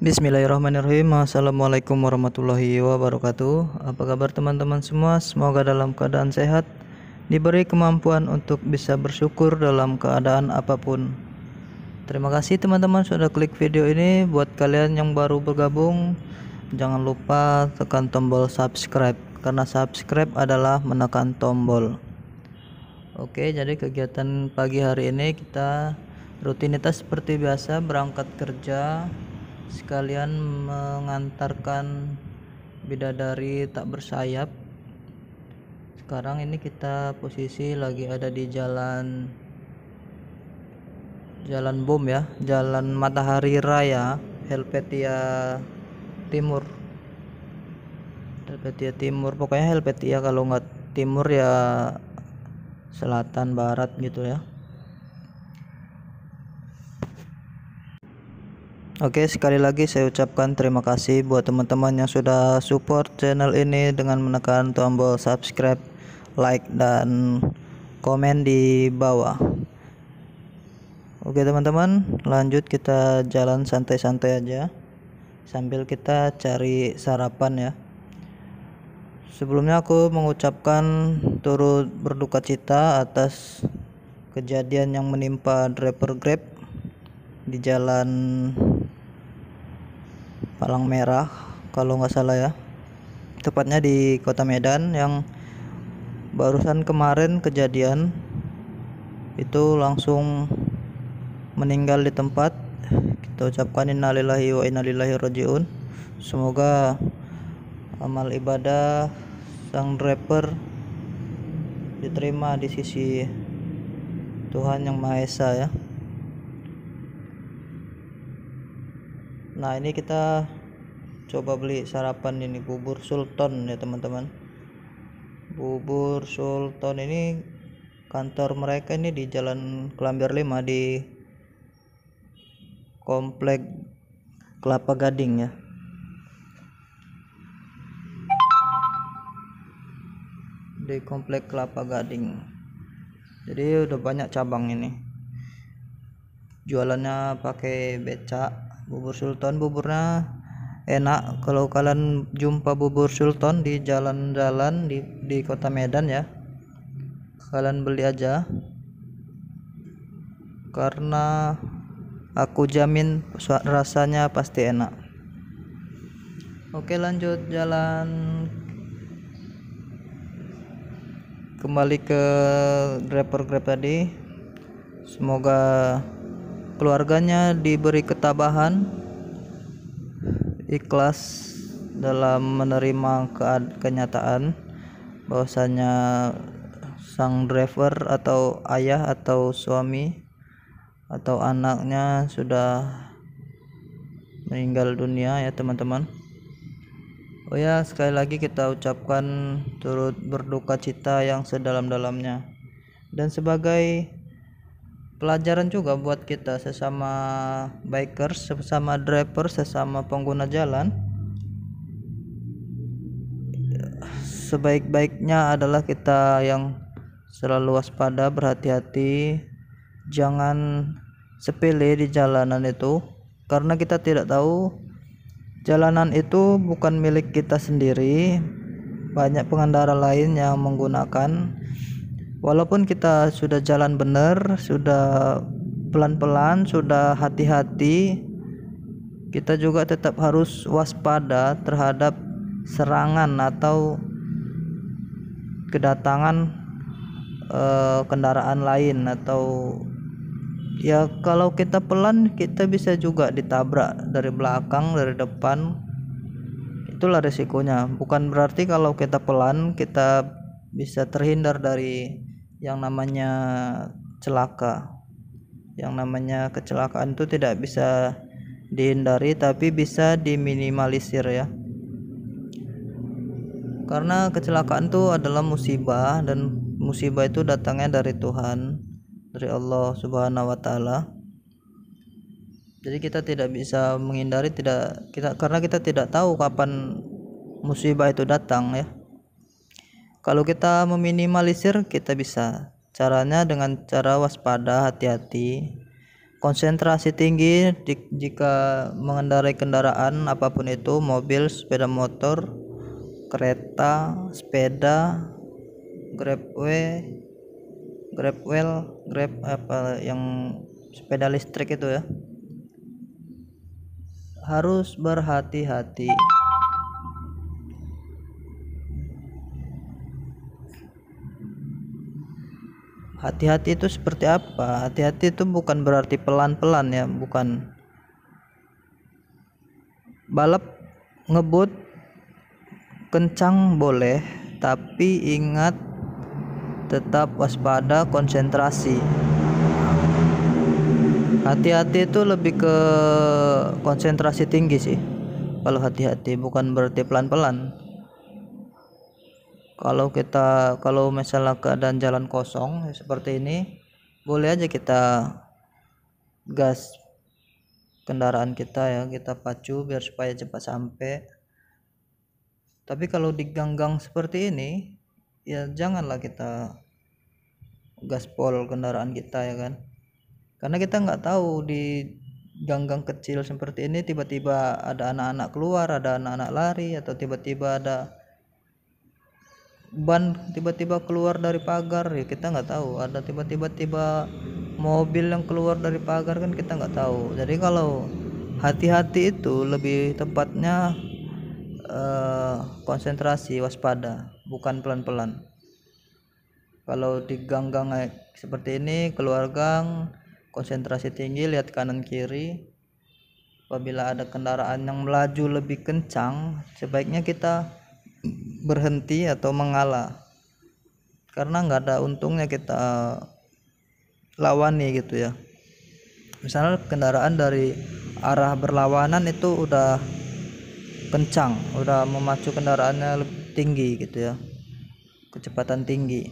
Bismillahirrahmanirrahim. Assalamualaikum warahmatullahi wabarakatuh. Apa kabar teman-teman semua? Semoga dalam keadaan sehat, diberi kemampuan untuk bisa bersyukur dalam keadaan apapun. Terima kasih teman-teman sudah klik video ini. Buat kalian yang baru bergabung, jangan lupa tekan tombol subscribe, karena subscribe adalah menekan tombol. Oke, jadi kegiatan pagi hari ini kita rutinitas seperti biasa, berangkat kerja sekalian mengantarkan bidadari tak bersayap. Sekarang ini kita posisi lagi ada di jalan Bom ya, Jalan Matahari Raya, Helvetia Timur. Pokoknya Helvetia, kalau nggak timur ya selatan barat gitu ya. Oke, sekali lagi saya ucapkan terima kasih buat teman-teman yang sudah support channel ini dengan menekan tombol subscribe, like, dan komen di bawah. Oke teman-teman, lanjut kita jalan santai-santai aja sambil kita cari sarapan ya. Sebelumnya aku mengucapkan turut berduka cita atas kejadian yang menimpa driver Grab di jalan Palang Merah kalau nggak salah ya, tepatnya di Kota Medan, yang barusan kemarin kejadian itu langsung meninggal di tempat. Kita ucapkan innalillahi wa inna ilaihi rajiun. Semoga amal ibadah sang driver diterima di sisi Tuhan Yang Maha Esa ya. Nah, ini kita coba beli sarapan ini, bubur Sultan ya teman-teman. Bubur Sultan ini kantor mereka ini di Jalan Kelambir 5 di Komplek Kelapa Gading ya. Di Komplek Kelapa Gading. Jadi udah banyak cabang ini. Jualannya pakai becak. Bubur Sultan, buburnya enak. Kalau kalian jumpa bubur Sultan di jalan-jalan di Kota Medan ya, kalian beli aja, karena aku jamin rasanya pasti enak. Oke, lanjut jalan kembali ke driver Grab tadi. Semoga keluarganya diberi ketabahan, ikhlas dalam menerima kenyataan bahwasanya sang driver atau ayah atau suami atau anaknya sudah meninggal dunia ya teman-teman. Oh ya, sekali lagi kita ucapkan turut berduka cita yang sedalam-dalamnya, dan sebagai pelajaran juga buat kita sesama bikers, sesama driver, sesama pengguna jalan. Sebaik-baiknya adalah kita yang selalu waspada, berhati-hati, jangan sepele di jalanan itu, karena kita tidak tahu jalanan itu bukan milik kita sendiri. Banyak pengendara lain yang menggunakan. Walaupun kita sudah jalan benar, sudah pelan-pelan, sudah hati-hati, kita juga tetap harus waspada terhadap serangan atau kedatangan kendaraan lain. Atau ya, kalau kita pelan kita bisa juga ditabrak dari belakang, dari depan. Itulah resikonya. Bukan berarti kalau kita pelan kita bisa terhindar dari yang namanya celaka. Yang namanya kecelakaan itu tidak bisa dihindari, tapi bisa diminimalisir ya. Karena kecelakaan itu adalah musibah, dan musibah itu datangnya dari Tuhan, dari Allah Subhanahu wa taala. Jadi kita tidak bisa menghindari, karena kita tidak tahu kapan musibah itu datang ya. Kalau kita meminimalisir, kita bisa. Caranya dengan cara waspada, hati-hati, konsentrasi tinggi jika mengendarai kendaraan apapun itu, mobil, sepeda motor, kereta, sepeda, grabway, grab apa yang sepeda listrik itu ya, harus berhati-hati. Hati-hati itu seperti apa? Hati-hati itu bukan berarti pelan-pelan ya, bukan. Balap ngebut kencang boleh, tapi ingat tetap waspada, konsentrasi. Hati-hati itu lebih ke konsentrasi tinggi sih. Kalau hati-hati bukan berarti pelan-pelan. Kalau misalnya keadaan jalan kosong ya seperti ini, boleh aja kita gas kendaraan kita ya, kita pacu biar supaya cepat sampai. Tapi kalau di gang-gang seperti ini ya janganlah kita gaspol kendaraan kita ya kan, karena kita nggak tahu di gang-gang kecil seperti ini tiba-tiba ada anak-anak keluar, ada anak-anak lari, atau tiba-tiba ada ban tiba-tiba keluar dari pagar ya, kita nggak tahu. Ada tiba-tiba mobil yang keluar dari pagar kan kita nggak tahu. Jadi kalau hati-hati itu lebih tepatnya konsentrasi, waspada, bukan pelan-pelan. Kalau di gang-gang seperti ini, keluar gang, konsentrasi tinggi, lihat kanan kiri. Apabila ada kendaraan yang melaju lebih kencang, sebaiknya kita berhenti atau mengalah, karena nggak ada untungnya kita lawani gitu ya. Misalnya kendaraan dari arah berlawanan itu udah kencang, udah memacu kendaraannya lebih tinggi gitu ya, kecepatan tinggi.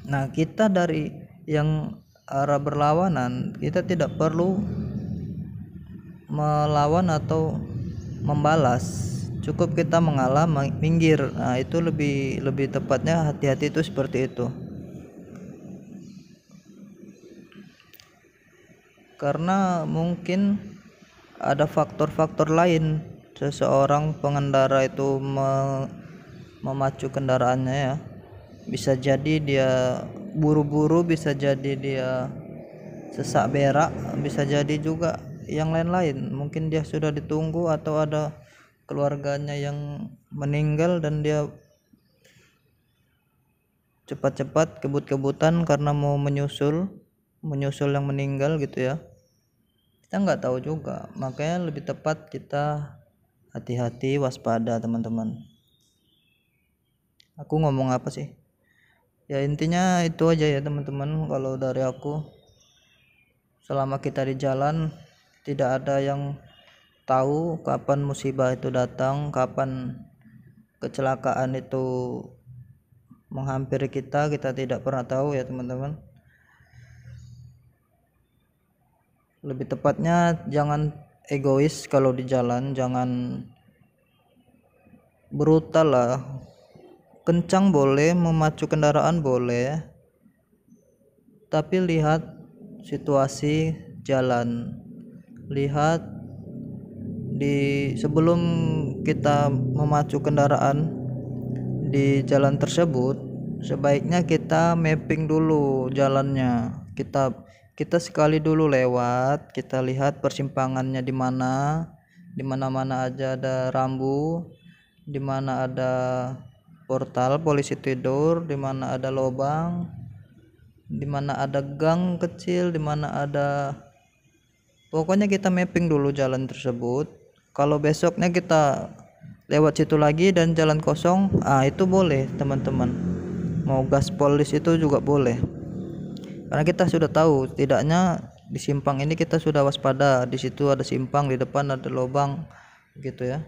Nah, kita dari yang arah berlawanan, kita tidak perlu melawan atau membalas, cukup kita mengalah, minggir. Nah, itu lebih tepatnya hati-hati itu seperti itu. Karena mungkin ada faktor-faktor lain seseorang pengendara itu memacu kendaraannya ya. Bisa jadi dia buru-buru, bisa jadi dia sesak berak, bisa jadi juga yang lain-lain. Mungkin dia sudah ditunggu atau ada keluarganya yang meninggal dan dia cepat-cepat kebut-kebutan karena mau menyusul yang meninggal gitu ya. Kita nggak tahu juga, makanya lebih tepat kita hati-hati, waspada teman-teman. Aku ngomong apa sih ya, intinya itu aja ya teman-teman. Kalau dari aku, selama kita di jalan, tidak ada yang tahu kapan musibah itu datang, kapan kecelakaan itu menghampiri kita tidak pernah tahu ya teman-teman. Lebih tepatnya jangan egois kalau di jalan, jangan brutal lah. Kencang boleh, memacu kendaraan boleh, tapi lihat situasi jalan, lihat sebelum kita memacu kendaraan di jalan tersebut, sebaiknya kita mapping dulu jalannya. Kita sekali dulu lewat, kita lihat persimpangannya di mana aja ada rambu, di mana ada portal polisi tidur, di mana ada lubang, di mana ada gang kecil, di mana ada, pokoknya kita mapping dulu jalan tersebut. Kalau besoknya kita lewat situ lagi dan jalan kosong, itu boleh teman-teman, mau gaspol di situ juga boleh, karena kita sudah tahu tidaknya di simpang ini kita sudah waspada, di situ ada simpang, di depan ada lubang gitu ya.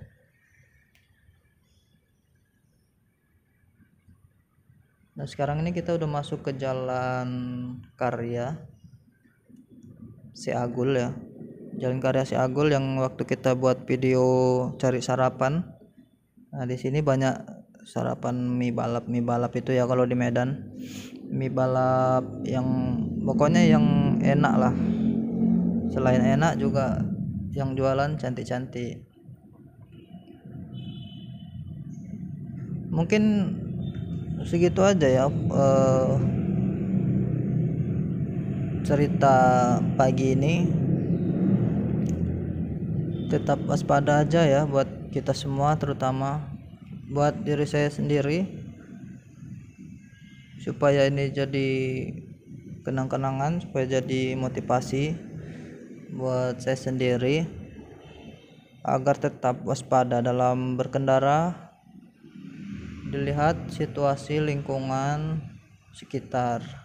Nah, sekarang ini kita udah masuk ke Jalan Karya Seagul ya, Jalan Karya Seagul yang waktu kita buat video cari sarapan. Nah, di sini banyak sarapan mie balap itu ya kalau di Medan. Mie balap yang pokoknya yang enak lah. Selain enak juga yang jualan cantik-cantik. Mungkin segitu aja ya cerita pagi ini. Tetap waspada aja ya buat kita semua, terutama buat diri saya sendiri, supaya ini jadi kenang-kenangan, supaya jadi motivasi buat saya sendiri agar tetap waspada dalam berkendara, dilihat situasi lingkungan sekitar.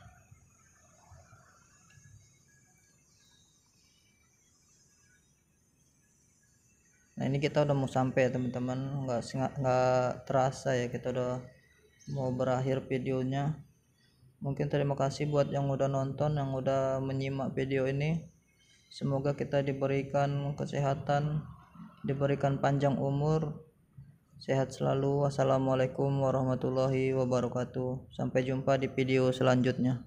Nah, ini kita udah mau sampai ya teman-teman, nggak terasa ya kita udah mau berakhir videonya. Mungkin terima kasih buat yang udah nonton, yang udah menyimak video ini. Semoga kita diberikan kesehatan, diberikan panjang umur, sehat selalu. Wassalamualaikum warahmatullahi wabarakatuh. Sampai jumpa di video selanjutnya.